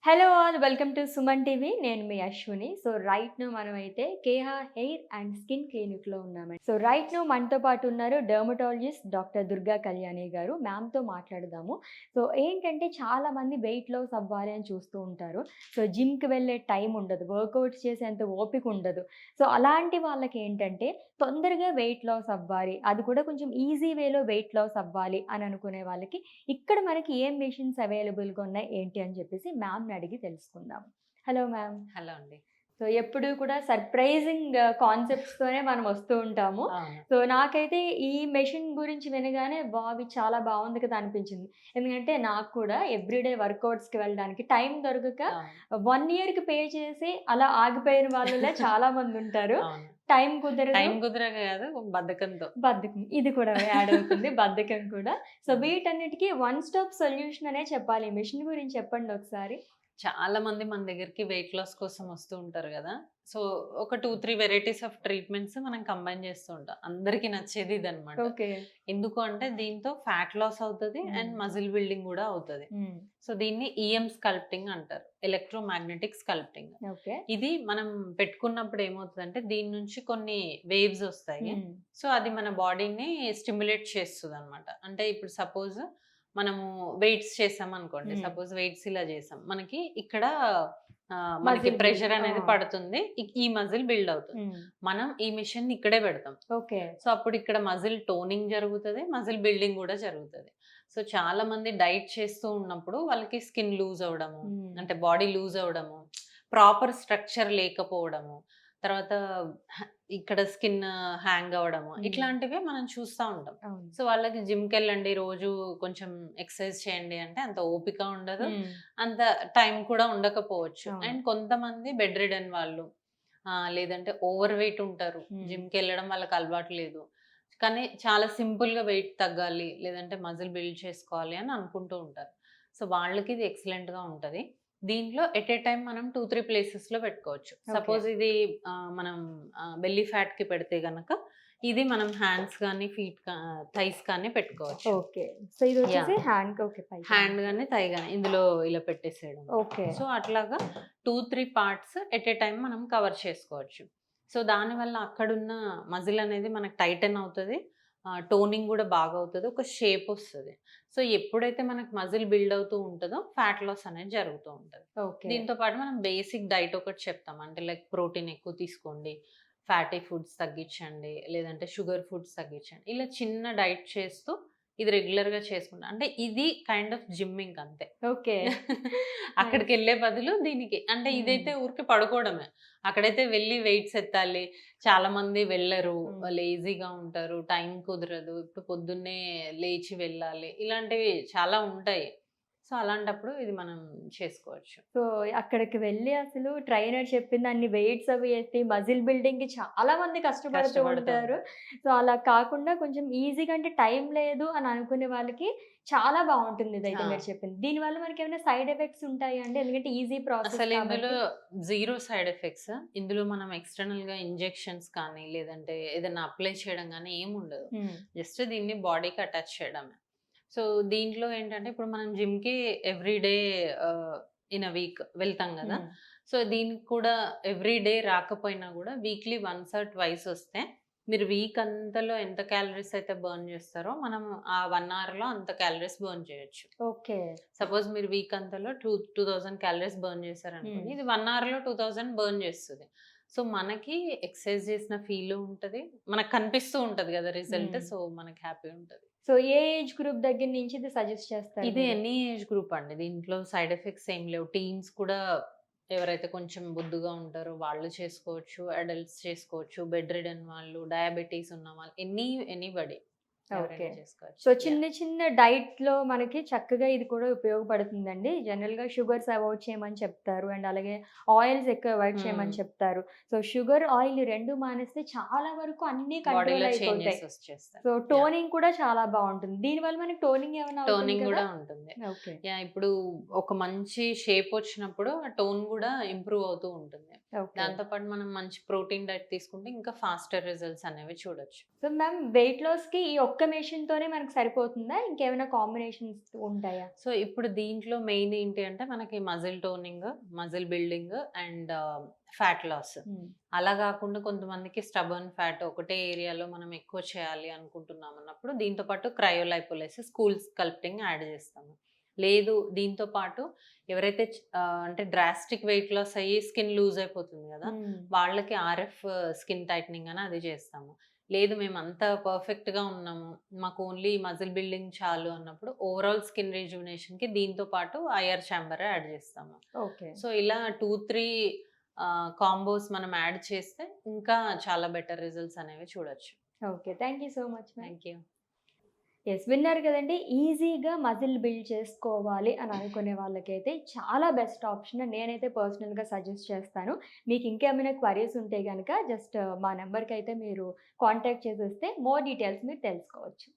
Hello all welcome to Suman TV. నేను మీ Ashwini. Right now మనమైతే Keha hair and skin క్లినిక్‌లో ఉన్నామండి. Right now మనతో పాటు ఉన్నారు డెర్మటాలజిస్ట్ డాక్టర్ దుర్గా కళ్యాణి గారు. మ్యామ్‌తో మాట్లాడదాము. ఏంటంటే చాలామంది వెయిట్ లాస్ అవ్వాలి అని చూస్తూ ఉంటారు. జిమ్‌కి వెళ్ళే టైం ఉండదు. వర్కౌట్స్ చేసేంత ఓపిక ఉండదు. అలాంటి వాళ్ళకేంటంటే తొందరగా వెయిట్ లాస్ అవ్వాలి. అది కూడా కొంచెం ఈజీ వేలో వెయిట్ లాస్ అవ్వాలి అని అనుకునే వాళ్ళకి ఇక్కడ మనకి ఏం మెషిన్స్ అవైలబుల్‌గా ఉన్నాయి ఏంటి అని చెప్పేసి మ్యామ్‌ని అడిగి తెలుసుకుందాం. Hello ma'am. హలో అండి. ఎప్పుడూ కూడా సర్ప్రైజింగ్ కాన్సెప్ట్స్‌తోనే మనం వస్తూ ఉంటాము. అవును. నాకైతే ఈ మెషిన్ గురించి వినగానే ఇది చాలా బావుంది కదా అనిపించింది. ఎందుకంటే నాకు కూడా ఎవ్రీడే వర్కౌట్స్‌కి వెళ్ళడానికి టైం దొరకక అవును. 1 ఇయర్‌కి పే చేసి అలా ఆగిపోయిన వాళ్ళలో చాలా మందుంటారు. అవును. టైం కుదరదు. టైం కుదరక కాదు బద్ధకంతో. బద్ధకం. ఇది కూడా యాడ్ అవుతుంది. బద్ధకం కూడా. అవును. వీటన్నిటికి వన్ స్టాప్ సొల్యూషన్ అనే చెప్పాలి. ఈ మెషిన్ గురించి చెప్పండి ఒకసారి? చాలా మంది మన దగ్గరికి వెయిట్ లాస్ కోసం వస్తూ ఉంటారు గదా! సో, ఒక 2, 3 వెరైటీస్ ఆఫ్ ట్రీట్మెంట్స్ మనం కంబైన్ చేస్తూ ఉంటాం. అందరికి నచ్చేది ఇదనమాట. ఓకే. ఎందుకు అంటే దీంతో ఫ్యాట్ లాస్ అవుతది అండ్ హ్మ్. మజిల్ బిల్డింగ్ గూడా అవుతది. హ్మ్. సో, దీన్ని ఈఎం స్కల్ప్టింగ్ అంటారు. Electromagnetic sculpting. ఓకే. ఇది మనం పెట్టుకున్నప్పుడు ఏమవుతదంటే దీని నుంచి కొన్ని వేవ్స్ ఒస్తాయి. హ్మ్. సో, అది మన బాడీని స్టిమ్యులేట్ చేస్తదనమాట. అంటే ఇప్పుడు సపోజ్ మనము వెయిట్స్ చేసామనుకోండి. హ్మ్. సపోజ్ వెయిట్స్ ఇలా చేసాం. మనకి ఇక్కడ మనకి మజిల్ బిల్డ్. ప్రెషర్ ఆ! అనేది పడుతుంది. ఈ మజిల్ బిల్డ్ అవుతుంది. హ్మ్. మనం ఈ మిషన్‌ని ఇక్కడే పెడతాం. ఓకే. సో, అప్పుడు ఇక్కడ మజిల్ టోనింగ్ జరుగుతది. మజిల్ బిల్డింగ్ గూడా జరుగుతది. సో, చాలా మంది డైట్ చేస్తూ ఉన్నప్పుడు వాళ్ళకి స్కిన్ లూజ్ అవ్వడము, హ్మ్. అంటే బాడీ లూజ్ అవ్వడము, ప్రాపర్ స్ట్రక్చర్ లేకపోవడము, తర్వాత హ ఇక్కడ స్కిన్ హ్యాంగ్ అవ్వడము, హ్మ్. ఇట్లాంటివే మనం చూస్తా ఉంటాం. అవును. సో, వాళ్ళకి జిమ్‌కెళ్ళండి రోజు కొంచెం ఎక్సర్సైజ్ చేయండి అంటే అంత ఓపిక ఉండదు. హ్మ్. అంత టైం కూడా ఉండకపోవచ్చు. అవును. అండ్ కొంతమంది బెడ్ రిడెన్ వాళ్ళు లేదంటే ఓవర్ వెయిట్ ఉంటారు. హ్మ్. జిమ్‌కెళ్ళడం వాళ్ళకి అలవాటు లేదు. కానీ చాలా సింపుల్‌గా వెయిట్ తగ్గాలి, లేదంటే మజిల్ బిల్డ్ చేసుకోవాలి అని అనుకుంటూ ఉంటారు. సో, వాళ్ళకి ఇది ఎక్సలెంట్‌గా ఉంటది. దీంట్లో ఎట్ ఎ టైమ్ మనం 2, 3 ప్లేసెస్‌లో పెట్టుకోవచ్చు. ఓకే. సపోజ్ ఇది మనం బెల్లీ ఫ్యాట్‌కి పెడితే గనక ఇది మనం హ్యాండ్స్ గానీ, థైస్ కానీ పెట్టుకోవచ్చు. ఓకే. ఇదొచ్చేసి యాహ్! హ్యాండ్‌కి ఓకే. పైకి. హ్యాండ్ గాని, థై గాని ఇందులో ఇలా పెట్టేసేయడం. ఓకే. సో, అట్లాగా 2, 3 పార్ట్స్ ఎట్ ఎ టైమ్ మనం కవర్ చేసుకోవచ్చు. సో, దానివల్ల అక్కడున్న మజిల్ అనేది మనకు టైటన్ అవుతది. టోనింగ్ గూడా బాగా అవుతది. ఒక షేప్ ఒస్తది. సో, ఎప్పుడైతే మనకు మజిల్ బిల్డ్ అవుతూ ఉంటదో ఫ్యాట్ లాస్ అనేది జరుగుతూ ఉంటది. ఓకే. దీంతో పాటు మనం బేసిక్ డైట్ ఒకటి చెప్తాం. అంటే లైక్ ప్రోటీన్ ఎక్కువ తీసుకోండి, ఫ్యాటీ ఫుడ్స్ తగ్గించండి, లేదంటే షుగర్ ఫుడ్స్ తగ్గించండి. ఇలా చిన్న డైట్ చేస్తూ ఇది రెగ్యులర్‌గా చేసుకుంటా. అంటే ఇది కైండ్ ఆఫ్ జిమ్మింగ్ అంతే. ఓకే. నైస్. అక్కడికెళ్ళే బదులు దీనికి అంటే హ్మ్. ఇదైతే ఊరికే పడుకోవడమే. అక్కడైతే వెళ్లి వెయిట్స్ ఎత్తాలి. చాలా మంది వెళ్లరు. హ్మ్. లేజీగా ఉంటారు. టైం కుదరదు. ఇప్పుడు పొద్దున్నే లేచి వెళ్ళాలి. ఇలాంటివి చాలా ఉంటాయి. సో, అలాంటప్పుడు ఇది మనం చేసుకోవచ్చు. సో, అక్కడికి వెళ్లి అసలు ట్రైనర్ చెప్పిందన్ని వెయిట్స్ అవి ఎత్తి మజిల్ బిల్డింగ్‌కి చాలా మంది కష్టపడుతూ కష్టపడుతూ ఉంటారు. ఉంటారు. అలా కాకుండా కొంచెం ఈజీగా అంటే టైం లేదు అని అనుకునే వాళ్ళకి చాలా బావుంటుంది ఇదైతే ఆ! మీరు చెప్పింది. దీనివల్ల మనకేమైనా సైడ్ ఎఫెక్ట్స్ ఉంటాయా అండి? ఎందుకంటే ఈజీ ప్రాసెస్ అసలు ఇందులో కాబట్టి. Zero side effects. ఇందులో మనం ఎక్స్‌టర్నల్‌గా ఇంజెక్షన్స్ కానీ, లేదంటే ఏదైనా అప్లై చేయడం గానీ ఏముండదు. హ్మ్. జస్ట్ దీన్ని బాడీకి అటాచ్ చేయడమే. సో, దీంట్లో ఏంటంటే ఇప్పుడు మనం జిమ్‌కి ఎవ్రీ డే ఆహ్, ఇన్ ఎ వీక్ వెళ్తాం గదా! హ్మ్. సో, దీనికి కూడా ఎవ్రీ డే రాకపోయినా గూడా వీక్లీ వన్స్ ఆర్ ట్వైస్ వస్తే మీరు వీక్ అంతలో ఎంత క్యాలరీస్ అయితే బర్న్ చేస్తారో మనం ఆ 1 అవర్‌లో అంత క్యాలరీస్ బర్న్ చేయొచ్చు. ఓకే. సపోజ్ మీరు వీక్ అంతలో 2000 క్యాలరీస్ బర్న్ చేశారనుకోండి. హ్మ్. ఇది 1 అవర్‌లో 2000 బర్న్ చేస్తది. సో, మనకి ఎక్సర్సైజ్ చేసిన ఫీలు ఉంటది. మనకు కనిపిస్తూ ఉంటది గదా! రిజల్ట్. హ్మ్. సో, మనకి హ్యాపీ ఉంటది. ఏ ఏజ్ గ్రూప్ దగ్గర నుంచి ఇది సజెస్ట్ చేస్తారు ఇది మీరు? ఎనీ ఏజ్ గ్రూప్ అండి. దీంట్లో సైడ్ ఎఫెక్ట్స్ ఏం లేవు. టీన్స్ కూడా ఎవరైతే కొంచెం బొద్దుగా ఉంటారో వాళ్ళు చేసుకోవచ్చు. అడల్ట్స్ చేసుకోవచ్చు. బెడ్ రిడెన్ వాళ్ళు, డయాబెటీస్ ఉన్నవాళ్ళు ఎనీబడీ ఓకే. ఎవరైనా చేసుకోవచ్చు. చిన్న యాహ్! చిన్న డైట్‌లో మనకి చక్కగా ఇది కూడా ఉపయోగపడుతుందండి. జనరల్‌గా షుగర్స్ అవాయిడ్ చేయమని చెప్తారు. అండ్ అలాగే ఆయిల్స్ ఎక్కువ అవాయిడ్ హ్మ్. చేయమని చెప్తారు. షుగర్, ఆయిల్ ఈ 2 మానేస్తే చాలా వరకు అన్నీ కంట్రోల్ బాడీలో అయిపోతాయి. చేంజెస్ వచ్చేస్తాయి. యాహ్! టోనింగ్ కూడా చాలా బావుంటుంది. దీనివల్ల మనకి టోనింగ్ ఏమైనా అవుతుంది టోనింగ్ కదా? గూడా ఉంటుంది. ఓకే. యాహ్! ఇప్పుడు ఒక మంచి షేప్ వచ్చినప్పుడు ఆ టోన్ గూడా ఇంప్రూవ్ అవుతూ ఉంటుంది. ఓకే. దాంతో పాటు మనం మంచి ప్రోటీన్ డైట్ తీసుకుంటే ఇంకా ఫాస్టర్ రిజల్ట్స్ అనేవి చూడొచ్చు. మ్యామ్ వెయిట్ లాస్‌కి ఈ ఒక్క ఒక్క మెషిన్‌తోనే మనకు సరిపోతుందా? ఇంకేమైనా కాంబినేషన్స్ ఉంటాయా? సో, ఇప్పుడు దీంట్లో మెయిన్ ఏంటి అంటే మనకి muscle toning, muscle building and fat loss. హ్మ్. అలా గాకుండా కొంతమందికి స్టబర్న్ ఫ్యాట్ ఒకటే ఏరియాలో మనం ఎక్కువ చేయాలి అనుకుంటున్నాం అన్నప్పుడు దీంతో పాటు క్రయోలైపోలిసిస్, కూల్ స్కల్ప్టింగ్ యాడ్ చేస్తాము. లేదు దీంతో పాటు ఎవరైతే అంటే డ్రాస్టిక్ వెయిట్ లాస్ అయ్యి స్కిన్ లూజ్ అయిపోతుంది గదా! హ్మ్. వాళ్ళకి ఆర్ఎఫ్ స్కిన్ టైటనింగ్ అని అది చేస్తాము. లేదు మేమంతా పర్ఫెక్ట్‌గా ఉన్నాము. మాకు ఓన్లీ మజిల్ బిల్డింగ్ చాలు అన్నప్పుడు ఓవరాల్ స్కిన్ రిజువినేషన్‌కి దీంతో పాటు ఐఆర్ చాంబర్ యాడ్ చేస్తాము. ఓకే. సో, ఇలా 2, 3 కాంబోస్ మనం యాడ్ చేస్తే ఇంకా చాలా బెటర్ రిజల్ట్స్ అనేవి చూడొచ్చు. Okay. Thank you so much ma'am. Thank you. Yes. విన్నారు కదండీ! ఈజీగా మజిల్ బిల్డ్ చేసుకోవాలి అని అనుకునే వాళ్ళకైతే చాలా బెస్ట్ ఆప్షన్ నేనైతే పర్సనల్‌గా సజెస్ట్ చేస్తాను. మీకు ఇంకేమైనా క్వరీస్ ఉంటే గనక జస్ట్ మా నంబర్‌కైతే మీరు కాంటాక్ట్ చేసేస్తే మోర్ డీటెయిల్స్ మీరు తెలుసుకోవచ్చు.